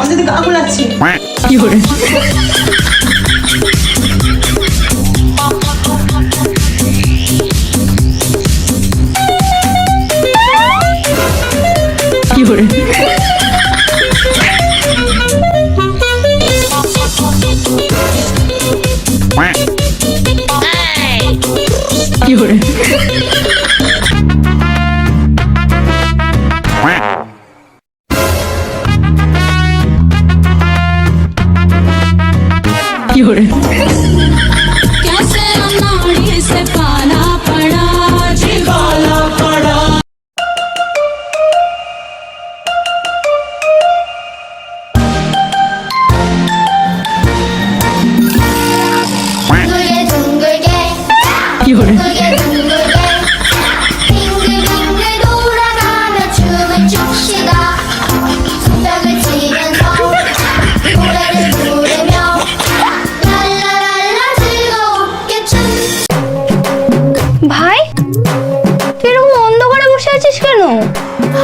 গন্ধে গা গোলাচ্ছে। কি করে কি করে কি করে কি করে কি করে ভাই তুই এরকম অন্ধকারে বসে আছিস কেন?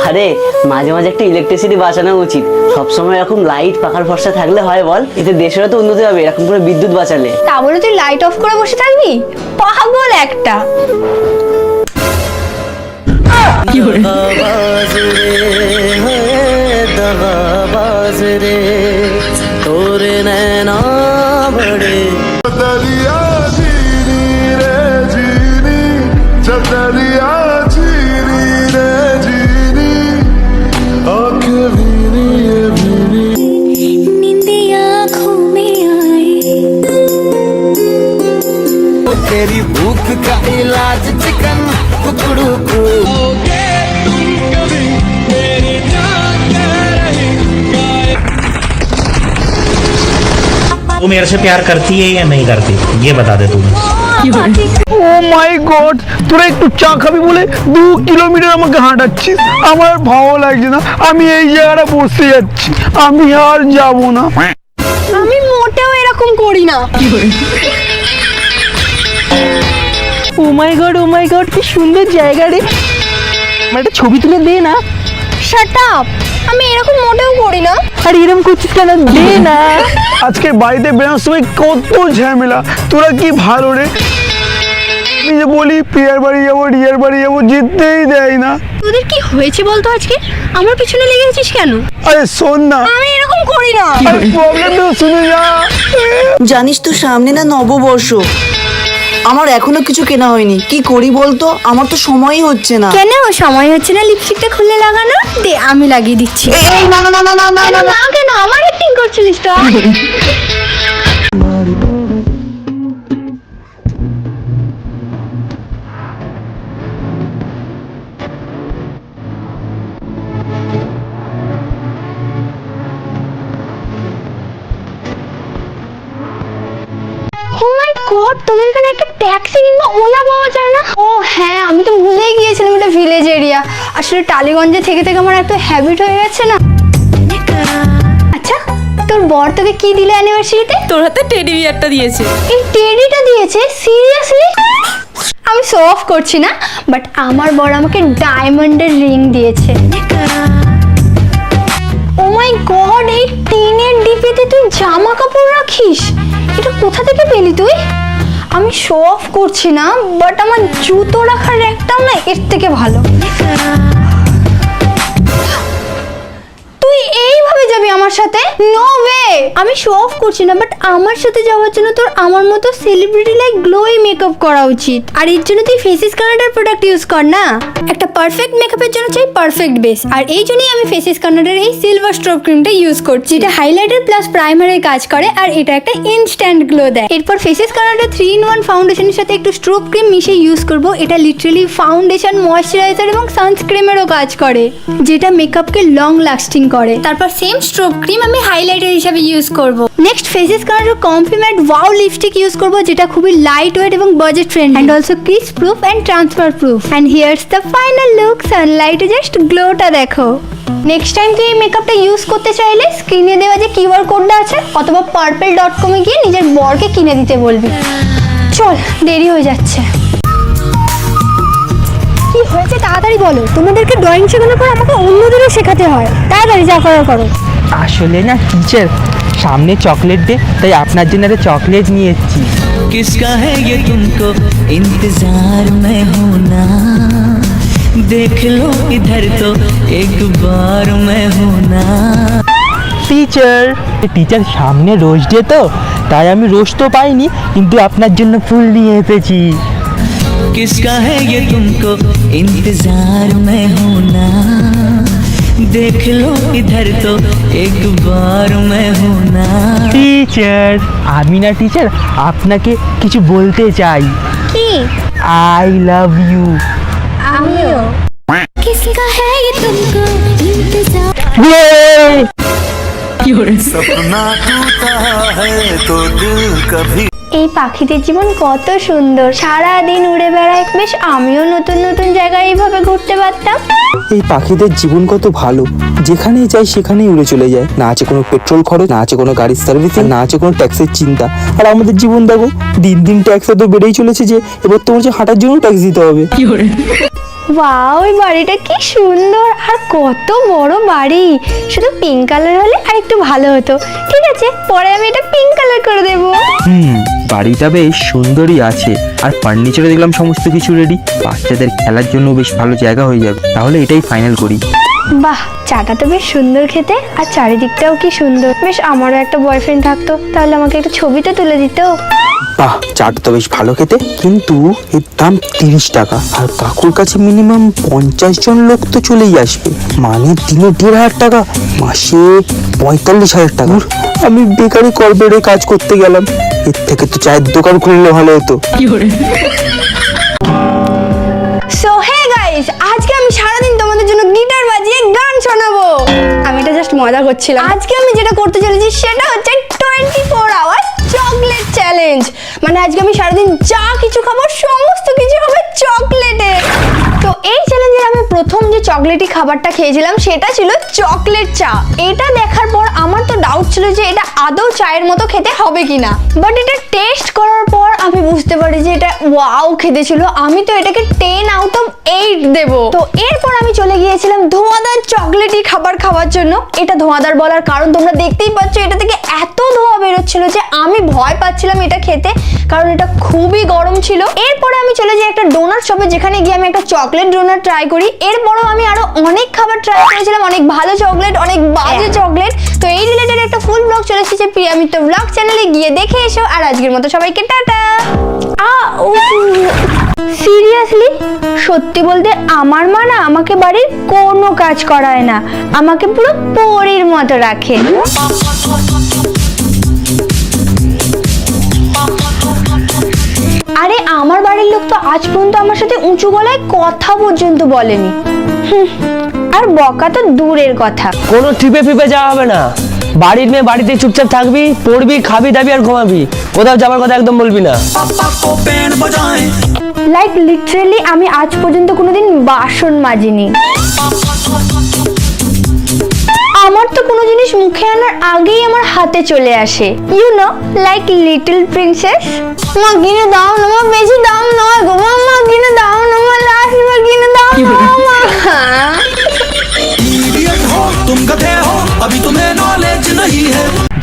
আরে মাঝে মাঝে একটা ইলেকট্রিসিটি বাঁচানো উচিত। সবসময় এরকম লাইট পাখার ভরসা থাকলে হয় বল? এতে দেশেরও তো উন্নতি হবে এরকম করে বিদ্যুৎ বাঁচালে। তা বলে তুই লাইট অফ করে বসে থাকবি? পাগল একটা। কি করে তোরে নैना बड़े चदरिया चीनी रे चीनी चदरिया चीनी रे चीनी आंखें भीनी ये भीनी निंदिया घूमे आए तेरी भूख का इलाज चिकन कुकड़ू को वो मेरे से प्यार करती है या नहीं करती ये बता दे तू। ও মাই গড, তোরা একটু চা খাবি বলে 2 কিলোমিটার আমাকে হাঁটাচ্ছিস। আমার ভালো লাগছে না, আমি এই জায়গাটা বসে যাচ্ছি, আমি আর যাব না। আমি মোটেও এরকম করি না। ও মাই গড কি সুন্দর জায়গা রে, আমার একটা ছবি তুলে দে না। শাট আপ, আমি এরকম মোটেও করি না। আর এরকম করছিস কেন, দে না। আজকে বাড়িতে বেরোনোর সময় কত ঝামেলা, তোরা কি ভালো রে। আমি যে বলি প্রিয়ার বাড়ি যাবো রিয়ার বাড়ি যাবো, যেতেই দেয় না। তোদের কি হয়েছে বলতো আজকে? আমার পিছনে লেগে আছিস কেন? আরে শোন না, আমি এরকম করি না। আরে প্রবলেম তো শুনে যা। জানিস তো সামনে না নববর্ষ, আমার এখনো কিছু কেনা হয়নি, কি করি বলতো? আমার তো সময়ই হচ্ছে না। কেন সময় হচ্ছে না লিপস্টিকটা খুলে লাগানো? দে আমি লাগিয়ে দিচ্ছি। এই না না না না না না না না কেন, আমার অ্যাক্টিং করছিলিস তো? ও মাই গড, তোদের এখানে একটা ট্যাক্সি কিংবা ওলা পাওয়া যায় না? ও হ্যাঁ, আমি তো ভুলেই গিয়েছিলাম, এটা ভিলেজ এরিয়া। আসলে টালিগঞ্জে থেকে থেকে আমার এত হ্যাবিট হয়ে গেছে না। আচ্ছা, তোর বর তোকে কি দিলে অ্যানিভার্সারিতে? তোর হাতে টেডি বিয়ারটা দিয়েছে। এই টেডিটা দিয়েছে? সিরিয়াসলি? আমি শো অফ করছি না, বাট আমার বর আমাকে ডায়মন্ডের রিং দিয়েছে। ও মাই গড, এই টিনের ডিপিতে তুই জামা কাপড় রাখিস? এটা কোথা থেকে পেলি তুই? আমি শো অফ করছি না, বাট আমার জুতো রাখার র্যাকটাও না এর থেকে ভালো। তুই এইভাবে যাবি আমার সাথে? No way. আমি শো অফ করছি না, বাট আমার সাথে যাওয়ার জন্য তোর আমার মতো সেলিব্রিটি লাইক গ্লোই মেকআপ করা উচিত। আর এর জন্য তুই ফেসিস কানাডার প্রোডাক্ট ইউজ কর না। একটা পারফেক্ট মেকআপের জন্য চাই পারফেক্ট বেস, আর এই জন্যই আমি ফেসিস কানাডার এই সিলভার স্ট্রোব ক্রিমটা ইউজ করছি, যেটা হাইলাইটার প্লাস প্রাইমারের কাজ করে, আর এটা একটা ইনস্ট্যান্ট গ্লো দেয়। এরপর ফেসিস কানাডার 3-in-1 ফাউন্ডেশনের সাথে একটু স্ট্রোব ক্রিম মিশিয়ে ইউজ করব। এটা লিটারালি ফাউন্ডেশন, ময়শ্চারাইজার এবং সানস্ক্রিমেরও কাজ করে, যেটা মেকআপকে লং লাস্টিং করে। তারপর সেম স্ট্রোব ক্রিম আমি হাইলাইটার হিসেবে ইউজ করব। Next Faces Canada complement wow lipstick use করব, যেটা খুবই লাইট ওয়েট এবং budget friendly, and also crease proof and transfer proof. And here's the final look, সানলাইটে জাস্ট গ্লোটা দেখো। নেক্সট টাইম তুই এই মেকআপটা ইউজ করতে চাইলে স্ক্রিনে দেওয়া যে কিউআর কোডটা আছে অথবা purple.com এ গিয়ে নিজের বরকে কিনে দিতে বলবি। চল, দেরি হয়ে যাচ্ছে। কি হয়েছে তাড়াতাড়ি বলো। তোমাদেরকে ড্রয়িং শেখানোর পর আমাকে অন্যদেরও শেখাতে হয়। তাড়াতাড়ি যা করার করো। আসলে না টিচার, সামনে চকলেট ডে, তাই আপনার জন্য একটা চকলেট নিয়ে এসেছি। किसका है ये तुमको इंतजार में होना देख लो इधर तो एक बार मैं होना টিচার, টিচার সামনে রোজ ডে তো, তাই আমি রোজ তো পাইনি, কিন্তু আপনার জন্য ফুল নিয়ে এসেছি। किसका है ये तुमको इंतजार में होना देख लो इधर तो एक बार मैं होना টিচার, আমি না টিচার আপনাকে কিছু বলতে চাই। কি? I love you. আমিও। किसका है ये तुमको इंतजार सपना टूटा है तो दिल कभी এই পাখিদের জীবন কত সুন্দর, সারা দিন উড়ে বেড়ায়। বেশ আমিও নতুন নতুন জায়গায় এইভাবে ঘুরতে পারতাম। এই পাখিদের জীবন কত ভালো, যেখানেই যায় সেখানেই উড়ে চলে যায়। না আছে কোনো পেট্রোল খরচ, না আছে কোনো গাড়ির সার্ভিসিং, না আছে কোনো ট্যাক্সের চিন্তা। আর আমাদের জীবন দেখো, দিন দিন ট্যাক্স এত বেড়েই চলেছে যে এবার তোমার যে হাঁটার জন্য ট্যাক্স দিতে হবে। ওয়াও, ওই বাড়িটা কি সুন্দর আর কত বড় বাড়ি। শুধু পিঙ্ক কালার হলে আর একটু ভালো হতো। ঠিক আছে, পরে আমি এটা পিঙ্ক কালার করে দেবো। বাড়িটা বেশ সুন্দরই আছে, আর ফার্নিচারও দেখলাম সমস্ত কিছু রেডি। বাচ্চাদের খেলার জন্য বেশ ভালো জায়গা হয়ে যাবে। তাহলে এটাই ফাইনাল করি। বাহ, চাটা তো বেশ সুন্দর খেতে, আর চারিদিকটাও কি সুন্দর। বেশ আমারও একটা বয়ফ্রেন্ড থাকতো, তাহলে আমাকে একটা ছবি তো তুলে দিত। বাহ, চাটা তো বেশ ভালো খেতে, কিন্তু এর দাম 30 টাকা। আর কাকুর কাছে মিনিমাম 50 জন লোক তো চলেই আসবে, মানে দিনে 1,500 টাকা, মাসে 45,000 টাকা। আমি বেকারি কর্পোরেটে কাজ করতে গেলাম, এর থেকে তো চায়ের দোকান খুললে ভালো হতো। সো হে গাইস, আজকে আমি সারাদিন তোমাদের জন্য গিটার বাজিয়ে গান শোনাবো। আমি এটা জাস্ট মজা করছিলাম। আজকে আমি যেটা করতে চলেছি সেটা হচ্ছে 24 আওয়ার চকলেট চ্যালেঞ্জ। মানে আজকে আমি সারাদিন যা কিছু খাবো সমস্ত কিছু হবে চকলেটে। তো এই চ্যালেঞ্জে আমি প্রথম যে চকলেটি খাবারটা খেয়েছিলাম সেটা ছিল চকলেট চা। এটা দেখার পর আমার তো ডাউট ছিল যে এটা আদৌ চায়ের মতো খেতে হবে কিনা, বাট এটা টেস্ট করার পর আমি বুঝতে পারি যে এটা ওয়াও খেতে ছিল। আমি তো এটাকে 10 আউট অফ 8 দেব। তো এরপর আমি চলে গিয়েছিলাম ধোঁয়াদার চকলেটি খাবার খাওয়ার জন্য। এটা ধোঁয়াদার বলার কারণ তোমরা দেখতেই পাচ্ছ, এটা থেকে এত ধোঁয়া বেরোচ্ছিল যে আমি ভয় পাচ্ছিলাম এটা খেতে, কারণ এটা খুবই গরম ছিল। এরপরে আমি চলে যাই একটা ডোনাট শপে, যেখানে গিয়ে আমি একটা চকলেট ডোনাট ট্রাই করি। এরপরও আমি আরো অনেক খাবার ট্রাই করেছিলাম, অনেক ভালো চকলেট, অনেক বাজে চকলেট। তো এই রিলেটেড একটা ফুল ব্লগ চলে এসেছে প্রিয়ামিত ব্লগ চ্যানেলে, গিয়ে দেখে এসো। আর আজকের মতো সবাইকে টাটা। সিরিয়াসলি, সত্যি বলতে আমার মা না আমাকে বাড়ির কোনো কাজ করায় না, আমাকে পুরো পরীর মতো রাখে। আরে আমার বাড়ির লোক তো আজ পর্যন্ত আমার সাথে উঁচু গলায় কথা পর্যন্ত বলেনি। আর বকা তো দূরের কথা। কোনো ট্রিপে ফিপে যাওয়া হবে না। বাড়ির মেয়ে বাড়িতে চুপচাপ থাকবি, পড়বি, খাবি দাবি আর ঘুমাবি। কোথাও যাবার কথা একদম বলবি না। লাইক লিটারেলি আমি আজ পর্যন্ত কোনোদিন বাসন মাজিনি। আমার তো কোনো জিনিস মুখে আনার আগেই আমার হাতে চলে আসে, you know, like little princess. মা কিনে দাও না, মা বেশি দাম নয় গো, মা কিনে দাও না, মা লাস্ট মা কিনে দাও না, মা।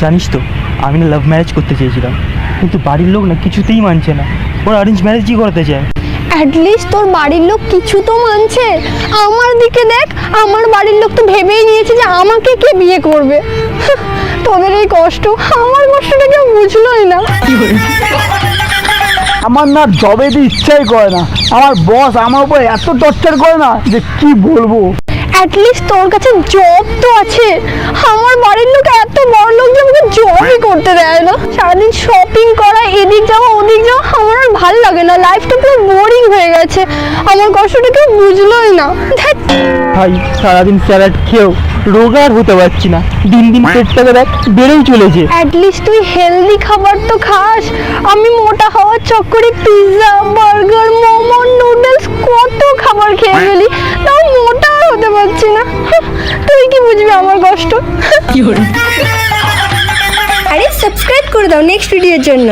জানিস তো, আমি না লাভ ম্যারেজ করতে চেয়েছিলাম, কিন্তু বাড়ির লোক না কিছুতেই মানছে না। ওরা অ্যারেঞ্জ ম্যারেজই করতে চায়। অ্যাটলিস্ট তোর বাড়ির লোক কিছু তো মানছে। আমার দিকে দেখ, আমার বাড়ির লোক তো ভেবেই নিয়েছে যে আমাকে কে বিয়ে করবে। তোদের এই কষ্ট, আমার কষ্টটা কেউ বুঝলোই না। আমার না জবে দিয়ে ইচ্ছাই করে না। আমার বস আমার উপর এত টর্চার করে না যে কি বলবো। অ্যাটলিস্ট তোর কাছে জব তো আছে। আমার বাড়ির লোক এত বড় লোক যে আমাকে জবই করতে দেয় না। সারাদিন শপিং করা, এদিক যাওয়া ওদিক যাওয়া, আমার আর ভালো লাগে না। লাইফটা পুরো বোরিং হয়ে গেছে। আমার কষ্টটা কেউ বুঝলোই না। ভাই, সারাদিন স্যালাড খেয়েও রোগা আর হতে পারছি না। দিন দিন পেটটাকে দেখ বেড়েই চলেছে। অ্যাটলিস্ট তুই হেলদি খাবার তো খাস। আমি মোটা হওয়ার চক্করে পিৎজা, বার্গার, মোমো, নুডলস কত খাবার খেয়ে ফেলি, তাও মোটা আর হতে পারছি না। তুই কি বুঝবি আমার কষ্ট? আরে সাবস্ক্রাইব করে দাও নেক্সট ভিডিওর জন্য।